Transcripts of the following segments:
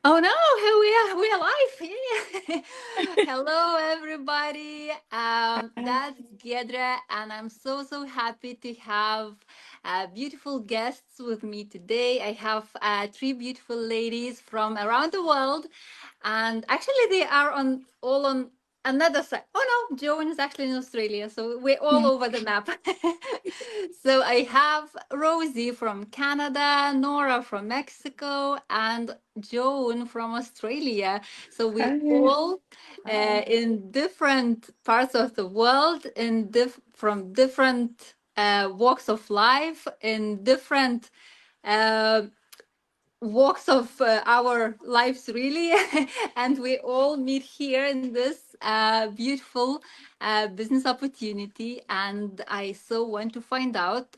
Oh no, we are live. Yeah. Hello everybody. That's Giedre, and I'm so happy to have beautiful guests with me today. I have three beautiful ladies from around the world, and actually they are on all on another side. Oh no, Joan is actually in Australia, so we're all over the map. So I have Rosie from Canada, Nora from Mexico, and Joan from Australia. So we Hi. all in different parts of the world, from different walks of life, in different uh, walks of our lives, really. And we all meet here in this beautiful business opportunity. And I so want to find out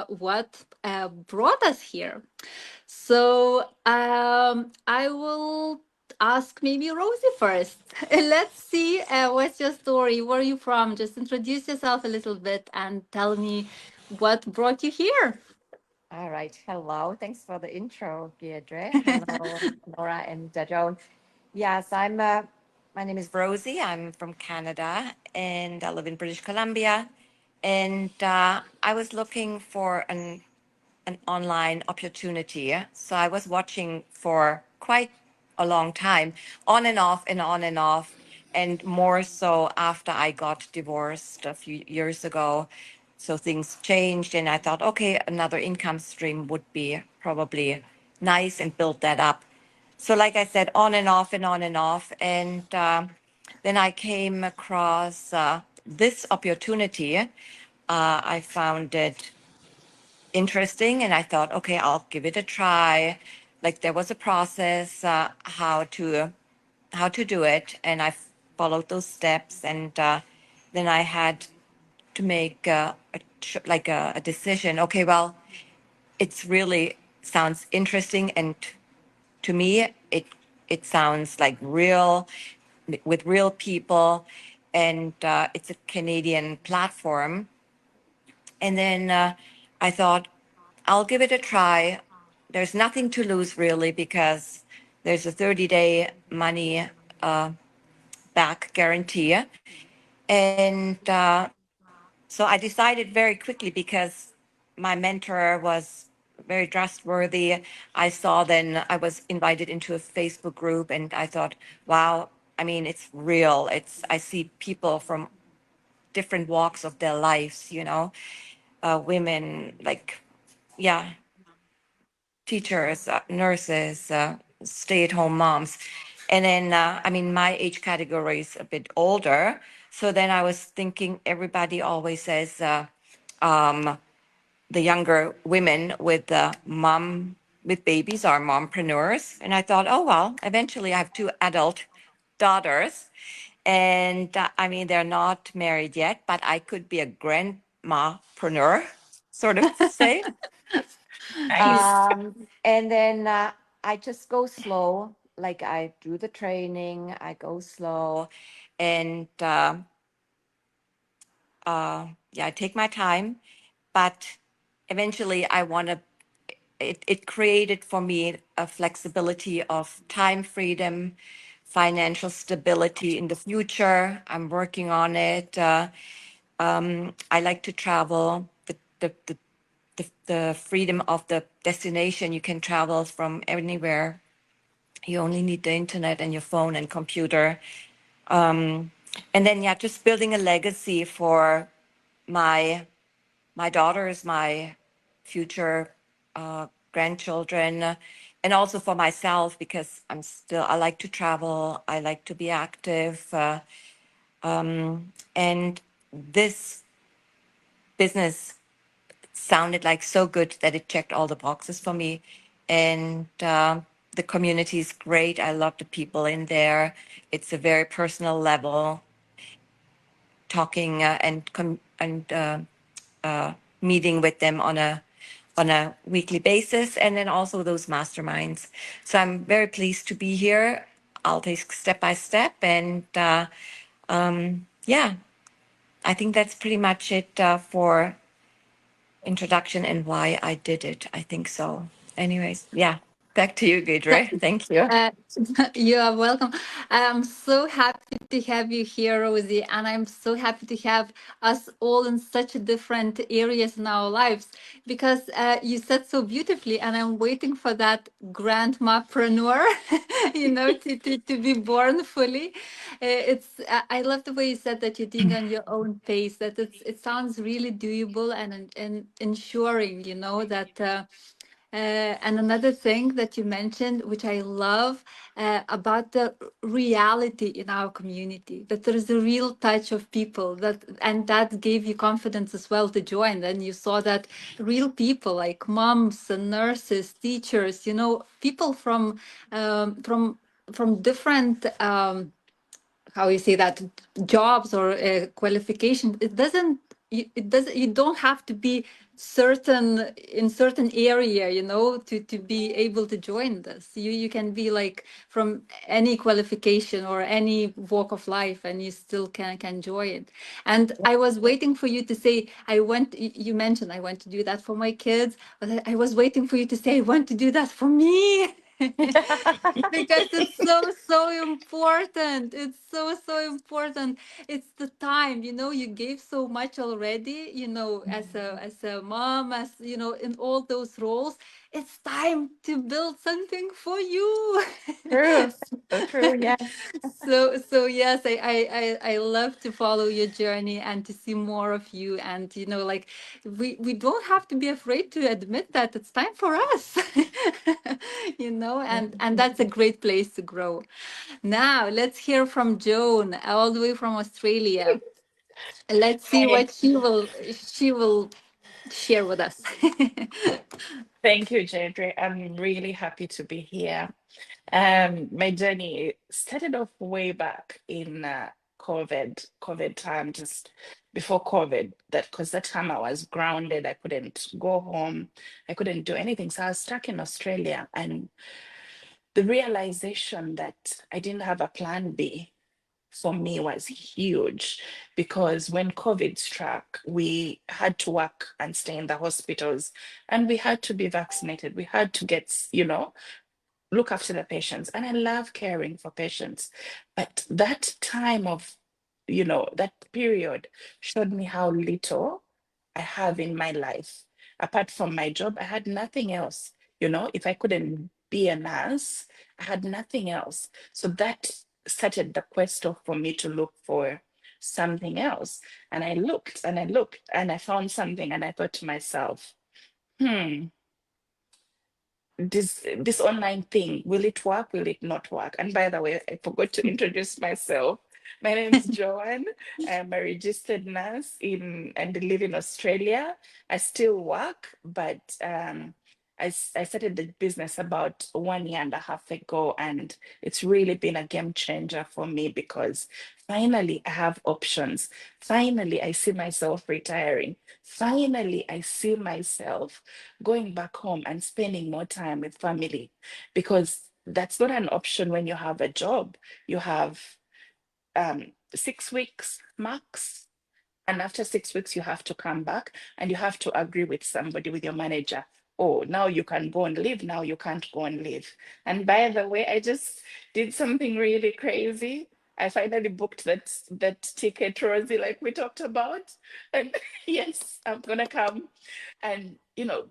what brought us here. So I will ask maybe Rosie first. Let's see, what's your story? Where are you from? Just introduce yourself a little bit and tell me what brought you here. All right. Hello. Thanks for the intro, Giedre. Hello, Nora and Joan. Yes, my name is Rosie. I'm from Canada and I live in British Columbia. And I was looking for an online opportunity. So I was watching for quite a long time, on and off and on and off, and more so after I got divorced a few years ago. So things changed, and I thought, okay, another income stream would be probably nice and build that up. So, like I said, on and off and on and off. And then I came across this opportunity. I found it interesting and I thought, okay, I'll give it a try. Like there was a process how to do it, and I followed those steps, and then I had to make a decision. Okay, well, it's really sounds interesting, and to me, it sounds like real with real people, and it's a Canadian platform. And then I thought, I'll give it a try. There's nothing to lose really because there's a 30-day money uh, back guarantee. And so I decided very quickly because my mentor was very trustworthy. I saw then I was invited into a Facebook group and I thought, wow, I mean, it's real. I see people from different walks of their lives, women like, yeah, teachers, nurses, stay-at-home moms. And then, I mean, my age category is a bit older. So then I was thinking everybody always says um, the younger women with mom with babies are mompreneurs. And I thought, oh, well, eventually I have two adult daughters. And I mean, they're not married yet, but I could be a grandmapreneur, sort of say. Nice. And then I just go slow. Like I do the training, I go slow, and yeah, I take my time. But eventually, I want to. It created for me a flexibility of time freedom, financial stability in the future. I'm working on it. I like to travel. The freedom of the destination. You can travel from anywhere. You only need the internet and your phone and computer. And then, yeah, just building a legacy for my my daughters, my future grandchildren, and also for myself because I like to travel. I like to be active, and this business sounded like so good that it checked all the boxes for me. And the community is great. I love the people in there. It's a very personal level, talking and meeting with them on a weekly basis, and then also those masterminds. So I'm very pleased to be here. I'll take step by step, and yeah, I think that's pretty much it for introduction and why I did it. I think so. Anyways, yeah. Back to you, Giedre. Thank you. Uh, you are welcome. I'm so happy to have you here, Rosie, and I'm so happy to have us all in such different areas in our lives because you said so beautifully, and I'm waiting for that grandmapreneur, to be born fully. I love the way you said that you're doing on your own pace. That it sounds really doable and ensuring, that. And another thing that you mentioned, which I love, about the reality in our community, that there is a real touch of people and that gave you confidence as well to join. Then you saw that real people like moms and nurses, teachers, people from different. How you say that, jobs or qualification. You don't have to be certain in certain area, to be able to join this. You can be like from any qualification or any walk of life, and you still can join. And I was waiting for you to say, you mentioned I want to do that for my kids, but I was waiting for you to say I want to do that for me. Because it's so important. It's so important. It's the time, you gave so much already, as a mom, as in all those roles. It's time to build something for you. True. So true. Yes. So yes, I love to follow your journey and to see more of you. And like, we don't have to be afraid to admit that it's time for us. And that's a great place to grow. Now let's hear from Joan, all the way from Australia. Let's see Hi. what she will share with us. Thank you, Giedre. I'm really happy to be here. My journey started off way back in COVID time, just before COVID. That because that time I was grounded, I couldn't go home, I couldn't do anything. So I was stuck in Australia, and the realization that I didn't have a plan B for me was huge because when COVID struck, we had to work and stay in the hospitals and we had to be vaccinated. We had to get, look after the patients. And I love caring for patients. But that time of, that period showed me how little I have in my life. Apart from my job, I had nothing else. If I couldn't be a nurse, I had nothing else. So that started the quest for me to look for something else. And I looked and I looked and I found something and I thought to myself, hmm, this online thing, will it work, will it not work? And by the way, I forgot to introduce myself. My name's Joan. I'm a registered nurse and live in Australia. I still work, but I started the business about 1 year and a half ago, and it's really been a game changer for me because finally I have options. Finally, I see myself retiring. Finally, I see myself going back home and spending more time with family because that's not an option when you have a job. You have 6 weeks max. And after 6 weeks, you have to come back and you have to agree with somebody, with your manager. Oh, now you can go and leave. Now you can't go and leave. And by the way, I just did something really crazy. I finally booked that ticket, Rosie, like we talked about. And yes, I'm gonna come. And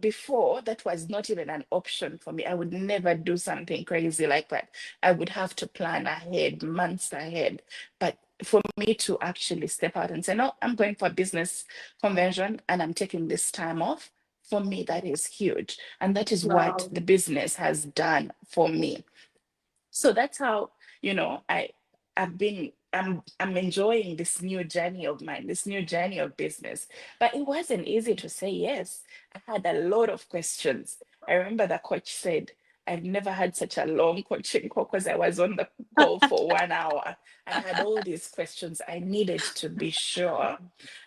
before that was not even an option for me. I would never do something crazy like that. I would have to plan ahead, months ahead. But for me to actually step out and say, no, I'm going for a business convention and I'm taking this time off, for me, that is huge. And that is what Wow. the business has done for me. So that's how, I'm enjoying this new journey of mine, this new journey of business. But it wasn't easy to say yes. I had a lot of questions. I remember the coach said, I've never had such a long coaching call because I was on the call for 1 hour. I had all these questions. I needed to be sure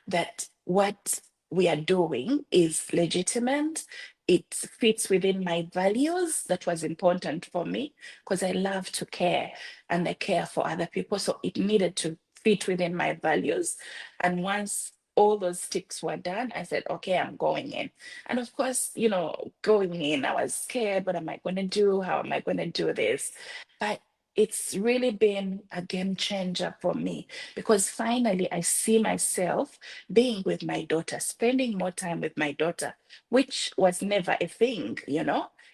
that what we are doing is legitimate. It fits within my values. That was important for me because I love to care and I care for other people. So it needed to fit within my values. And once all those ticks were done, I said, okay, I'm going in. And of course, going in, I was scared. What am I going to do? How am I going to do this? But it's really been a game changer for me, because finally I see myself being with my daughter, spending more time with my daughter, which was never a thing.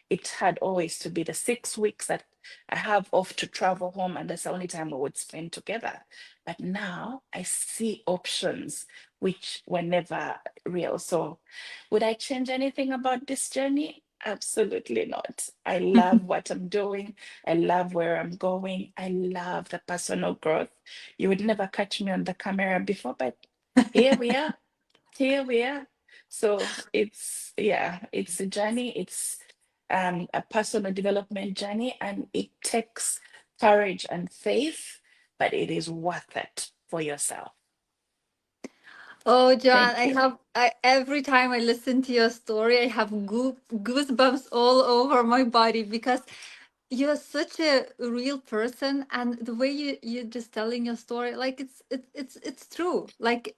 It had always to be the 6 weeks that I have off to travel home, and that's the only time we would spend together. But now I see options which were never real. So, would I change anything about this journey? Absolutely not. I love what I'm doing. I love where I'm going. I love the personal growth. You would never catch me on the camera before, but here we are. Here we are. So it's a journey. It's a personal development journey, and it takes courage and faith, but it is worth it for yourself. Oh, Joan, Thank you. every time I listen to your story, I have goosebumps all over my body, because you're such a real person, and the way you're just telling your story, like it's true. Like,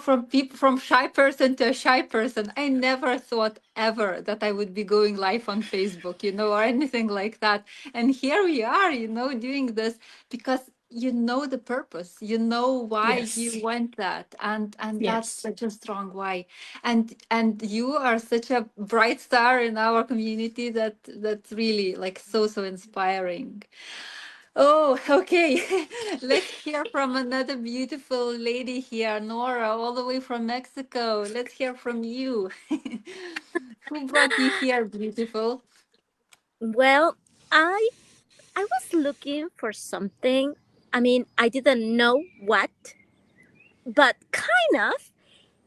from people, from shy person to a shy person, I never thought ever that I would be going live on Facebook, or anything like that. And here we are, doing this because the purpose, why you Yes. want that, and that's Yes. such a strong why. And you are such a bright star in our community, that's really like so inspiring. Oh, okay. Let's hear from another beautiful lady here, Nora, all the way from Mexico. Let's hear from you. Who brought you here, beautiful? Well, I I was looking for something. I mean, I didn't know what, but kind of.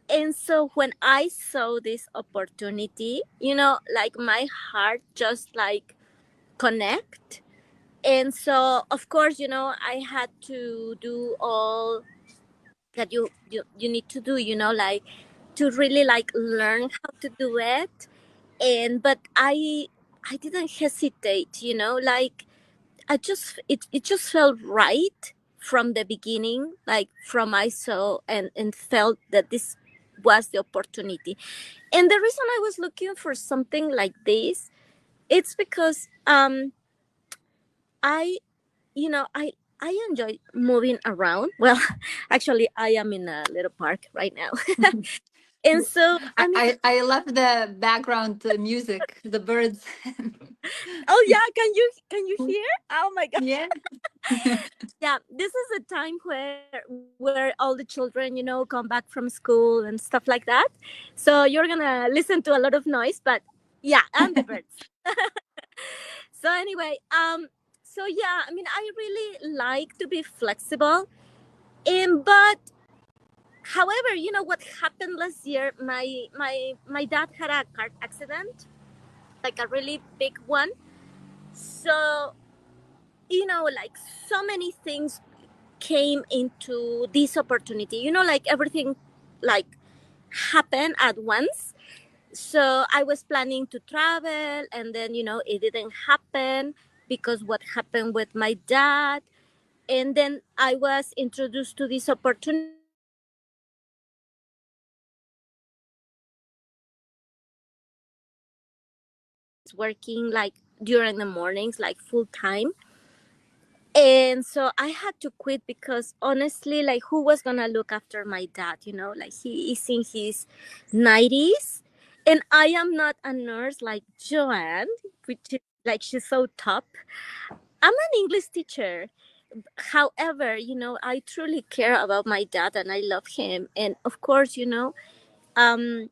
And so when I saw this opportunity, like my heart just like connect. And so of course, I had to do all that you need to do, like to really like learn how to do it. And but I didn't hesitate, like it just felt right from the beginning, like from I saw and felt that this was the opportunity. And the reason I was looking for something like this, it's because I you know I enjoy moving around. Well, actually I am in a little park right now. And so I, I mean, I love the background music, the birds. oh yeah, can you hear? Oh my god. Yeah. Yeah, this is a time where all the children, come back from school and stuff like that. So you're gonna listen to a lot of noise, but yeah, and the birds. So anyway, so yeah, I mean, I really like to be flexible, and but however, what happened last year? My dad had a car accident, like a really big one. So like so many things came into this opportunity, like everything like happened at once. So I was planning to travel, and then it didn't happen because what happened with my dad. And then I was introduced to this opportunity where I was working like during the mornings, like full time. And so I had to quit because honestly, like, who was gonna look after my dad? Like, he is in his 90s, and I am not a nurse like Joanne, which is like she's so top. I'm an English teacher. However, I truly care about my dad and I love him. And of course, um,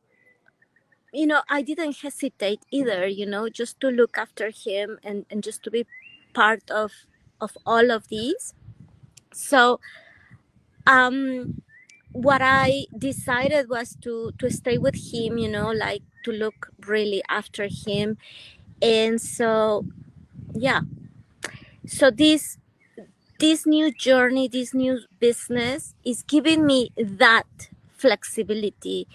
I didn't hesitate either, just to look after him and just to be part of all of these. So um what I decided was to stay with him, like to look really after him. And so yeah, so this new journey, this new business is giving me that flexibility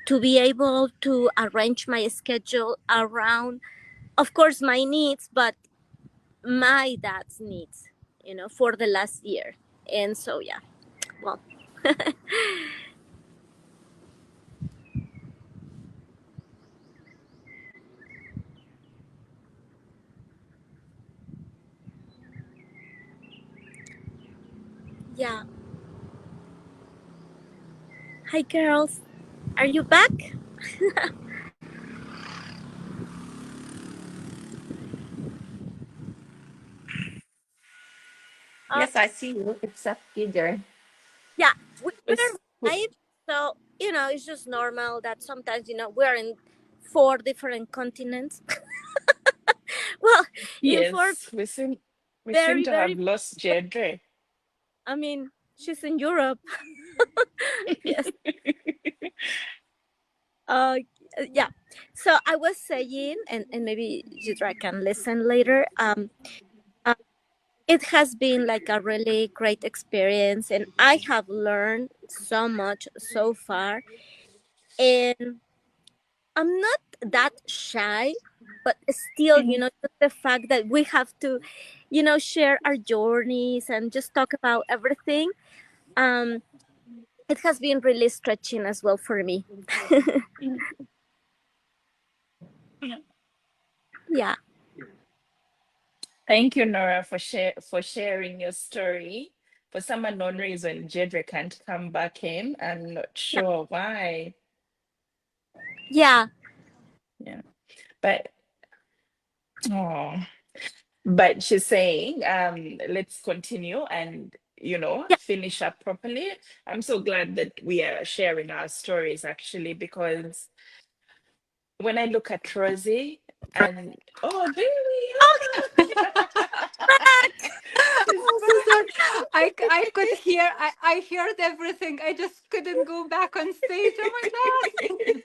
to be able to arrange my schedule around, of course, my needs, but my dad's needs, for the last year. And so yeah, well, Yeah. Hi, girls. Are you back? Uh, Yes, I see you. Except Giedre. yeah, we're It's, live. So, it's just normal that sometimes, we're in 4 different continents. Well, in four yes, we seem very, to have very, lost Giedre. I mean, she's in Europe. Yes. Uh, yeah. So I was saying, and maybe Jidra can listen later. Uh, it has been like a really great experience, and I have learned so much so far. And I'm not that shy, but still, just the fact that we have to, share our journeys and just talk about everything. Um, it has been really stretching as well for me. Yeah. Thank you, Nora, for sharing your story. For some unknown reason, Giedre can't come back in. I'm not Yeah. sure why. Yeah. Yeah, but oh, but she's saying, let's continue and Yeah. finish up properly. I'm so glad that we are sharing our stories actually, because when I look at Rosie and oh, there we are. She's I'm so sorry. I could back. hear. I heard everything. I just couldn't go back on stage. Oh my god.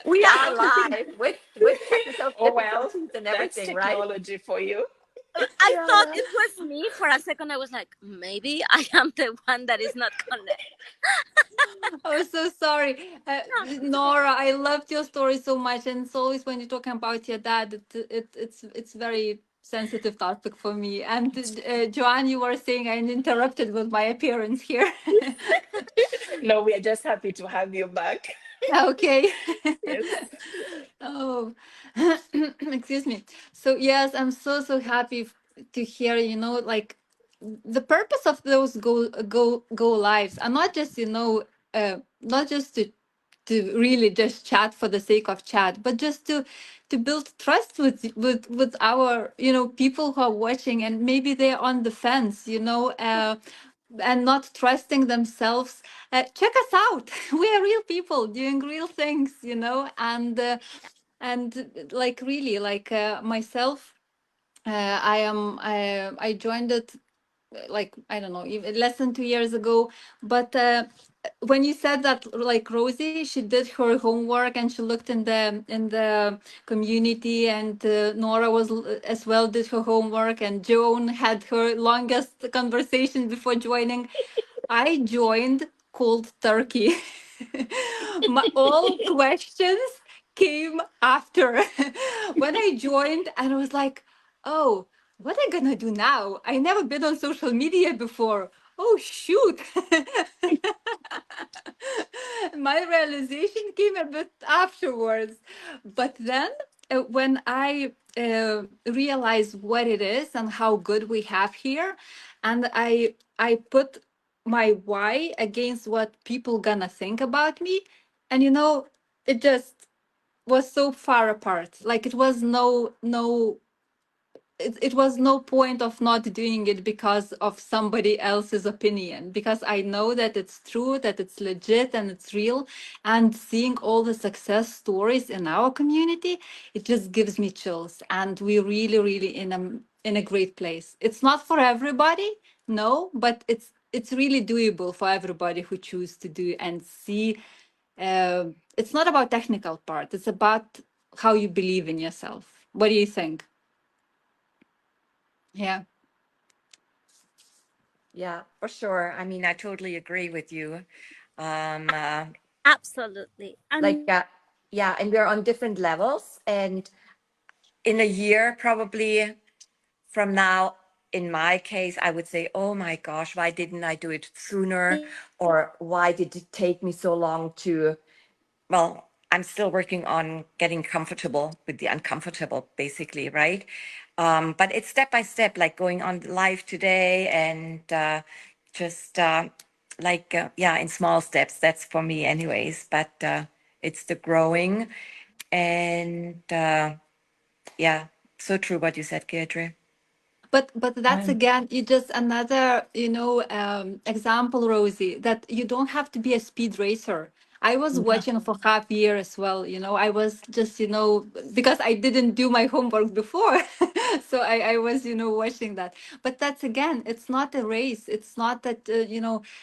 We I are don't think. live with technical Oh well, difficulties and that's everything, right? technology for you. I thought Yeah. it was me for a second. I was like, maybe I am the one that is not connected. I'm so sorry, Nora. I loved your story so much, and it's always when you're talking about your dad, it's very sensitive topic for me. And Joanne, you were saying I interrupted with my appearance here. No, we are just happy to have you back. Okay. Yes. Oh, excuse me. So yes, I'm so happy to hear, like the purpose of those go lives are not just, not just to really just chat for the sake of chat, but just to build trust with our, people who are watching, and maybe they're on the fence, and not trusting themselves. Check us out. We are real people doing real things, and like really, like myself, I joined it like, I don't know, even less than 2 years ago. But when you said that, like Rosie, she did her homework and she looked in the community, and Nora was as well, did her homework, and Joan had her longest conversation before joining. I joined cold turkey. All questions came after. When I joined, and I was like, oh, what am I gonna do now? I never been on social media before. Oh shoot. My realization came a bit afterwards. But then when I realized what it is and how good we have here, and I put my why against what people gonna think about me, and it just was so far apart. Like it was it was no point of not doing it because of somebody else's opinion, because I know that it's true, that it's legit and it's real. And seeing all the success stories in our community, it just gives me chills, and we're really really in a great place. It's not for everybody, no, but it's really doable for everybody who choose to do and see. It's not about technical part, it's about how you believe in yourself. What do you think? Yeah. Yeah, for sure. I mean, I totally agree with you. Um, uh, Absolutely. like, And yeah, and we're on different levels. And in a year, probably from now, in my case, I would say, oh my gosh, why didn't I do it sooner? Or why did it take me so long to, well, I'm still working on getting comfortable with the uncomfortable, basically, right? But it's step by step, like going on live today and just yeah, in small steps. That's for me anyways, but it's the growing. And yeah, so true what you said, Giedre. But that's again, you just another, example, Rosie, that you don't have to be a speed racer. I was watching for half year as well. I was just, because I didn't do my homework before. So I was, watching that. But that's again, it's not a race. It's not that,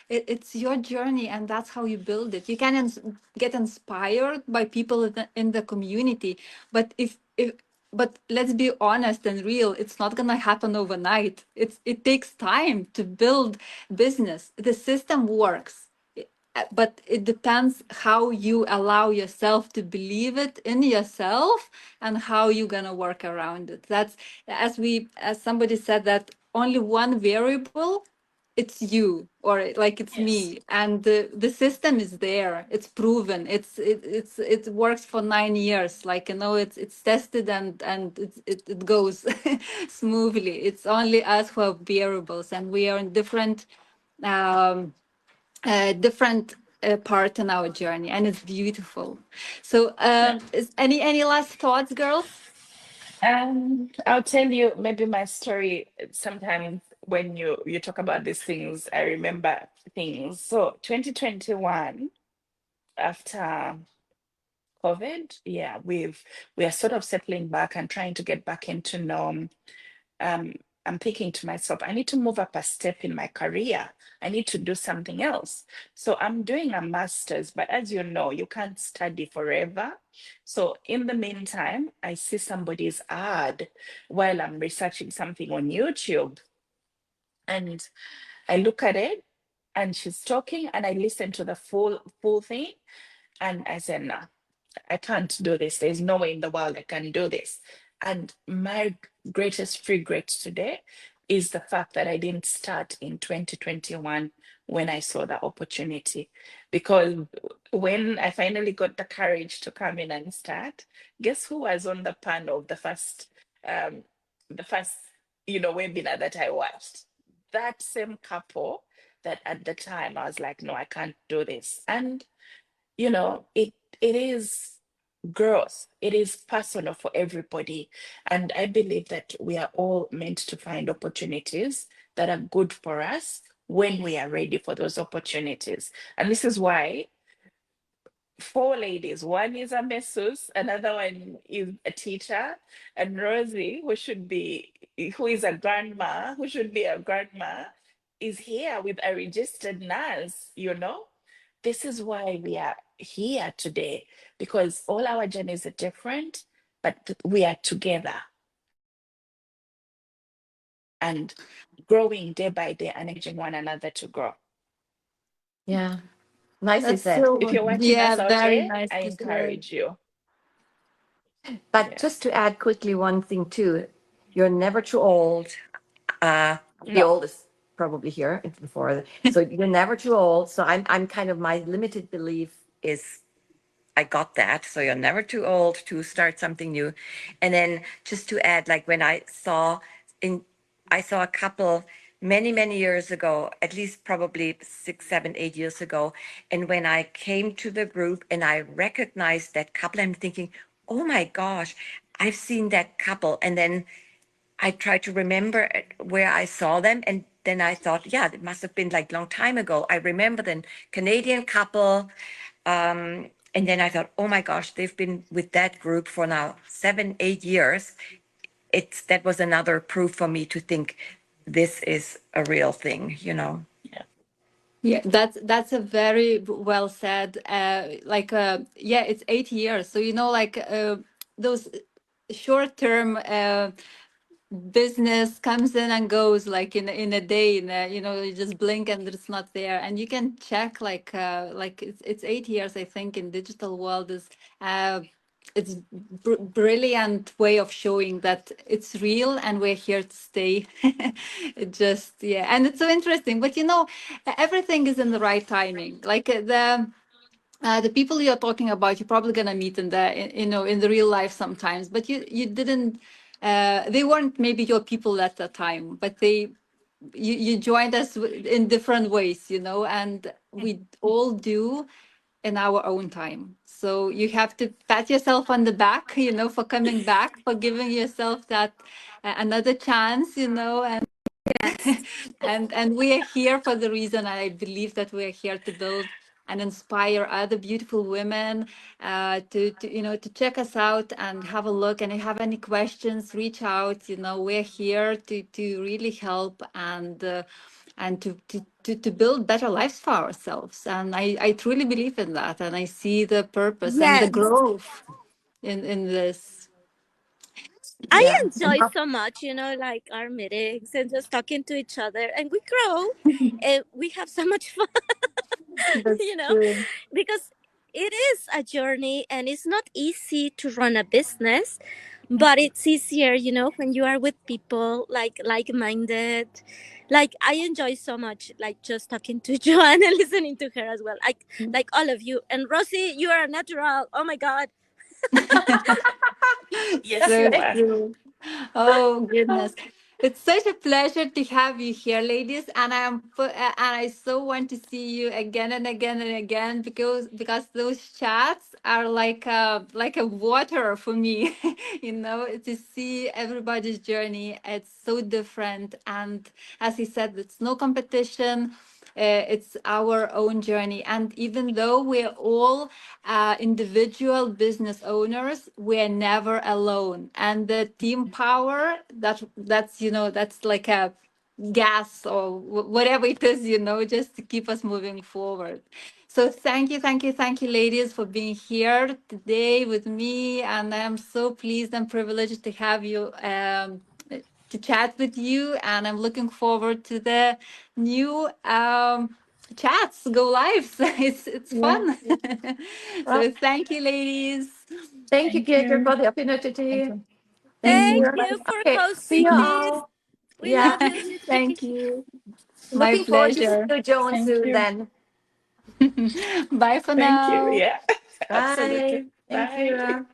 it's your journey, and that's how you build it. You can get inspired by people in the community. But but let's be honest and real, it's not going to happen overnight. It takes time to build business. The system works, but it depends how you allow yourself to believe it in yourself, and how you're going to work around it. That's, as somebody said, that only one variable, it's you, or like it's Yes. me, and the system is there. It's proven. It works for 9 years. Like, it's tested, and it goes smoothly. It's only us who have variables, and we are in um, different part in our journey, and it's beautiful. So, Yeah. is any last thoughts, girls? I'll tell you maybe my story. Sometimes when you talk about these things, I remember things. So 2021, after COVID, yeah, we are sort of settling back and trying to get back into norm. um, I'm thinking to myself, I need to move up a step in my career. I need to do something else. So I'm doing a master's, but as you know, you can't study forever. So in the meantime, I see somebody's ad while I'm researching something on YouTube, and I look at it, and she's talking, and I listen to the full thing, and I said, no, I can't do this. There's no way in the world I can do this. And my greatest regret today is the fact that I didn't start in 2021 when I saw the opportunity. Because when I finally got the courage to come in and start, guess who was on the panel, um, the first, webinar that I watched? That same couple that at the time I was like, no, I can't do this. And it is growth. It is personal for everybody. And I believe that we are all meant to find opportunities that are good for us when we are ready for those opportunities. And this is why four ladies, one is a masseuse, another one is a teacher, and Rosie, who is a grandma, who should be a grandma, is here with a registered nurse. This is why we are here today, because all our journeys are different, but we are together and growing day by day and encouraging one another to grow. Yeah, nicely That's said. If so, you're watching yeah, us out very there, nice I to say. encourage you. But just Yes. to add quickly one thing too, you're never too old. The No. oldest probably here before, so you're never too old. So I'm kind of, my limited belief is I got that. So you're never too old to start something new. And then just to add, like when in, I saw a couple many years ago, at least probably 6, 7, 8 years ago. And when I came to the group and I recognized that couple, I'm thinking, oh my gosh, I've seen that couple. And then I tried to remember where I saw them, and then I thought, yeah, it must have been like long time ago. I remember the Canadian couple, and then I thought, oh my gosh, they've been with that group for now 7, 8 years. That was another proof for me to think this is a real thing. Yeah. Yeah, that's a very well said. Yeah, it's 8 years. So, like, those short term business comes in and goes, like in a day, you just blink and it's not there. And you can check, like it's 8 years, I think, in digital world is it's brilliant way of showing that it's real and we're here to stay. It just, yeah, and it's so interesting. But everything is in the right timing. Like, the people you're talking about, you're probably gonna meet in the real life sometimes, but you didn't. They weren't maybe your people at the time, but you joined us in different ways, you know, and we all do in our own time. So you have to pat yourself on the back, you know, for coming back, for giving yourself that another chance, you know, and Yes. and we are here for the reason. I believe that we are here to build and inspire other beautiful women to you know, to check us out and have a look. And if you have any questions, reach out. You know, we're here to really help and to build better lives for ourselves. And I truly believe in that, and I see the purpose and the Yes. growth in this. I Yeah. enjoy so much, you know, like our meetings and just talking to each other, and we grow and we have so much fun, That's you know, true. because it is a journey and it's not easy to run a business, but it's easier, you know, when you are with people like-minded. Like I enjoy so much like just talking to Joan and listening to her as well. Like all of you. And Rosie, you are a natural. Oh my god. Yes, So you are. true. Oh goodness. It's such a pleasure to have you here, ladies, and and I so want to see you again and again and again, because those chats are like a water for me, you know, to see everybody's journey. It's so different, and as he said, it's no competition. It's our own journey, and even though we're all individual business owners, we're never alone. And the team power, that's you know, that's like a gas or whatever it is, you know, just to keep us moving forward. So thank you, ladies, for being here today with me, and I am so pleased and privileged to have you. To chat with you, and I'm looking forward to the new chats go lives. It's Yeah. fun. Well, So thank you, ladies. thank you, Thank Giedre, you. for the Thank opportunity. you. Thank Thank you. you for Okay, see you hosting this. all. We Yeah. love you. Thank you. My Looking forward to see pleasure. you, Joan, Thank soon you. then. Bye for Thank you. now. Yeah, absolutely. Bye. Thank Bye. you.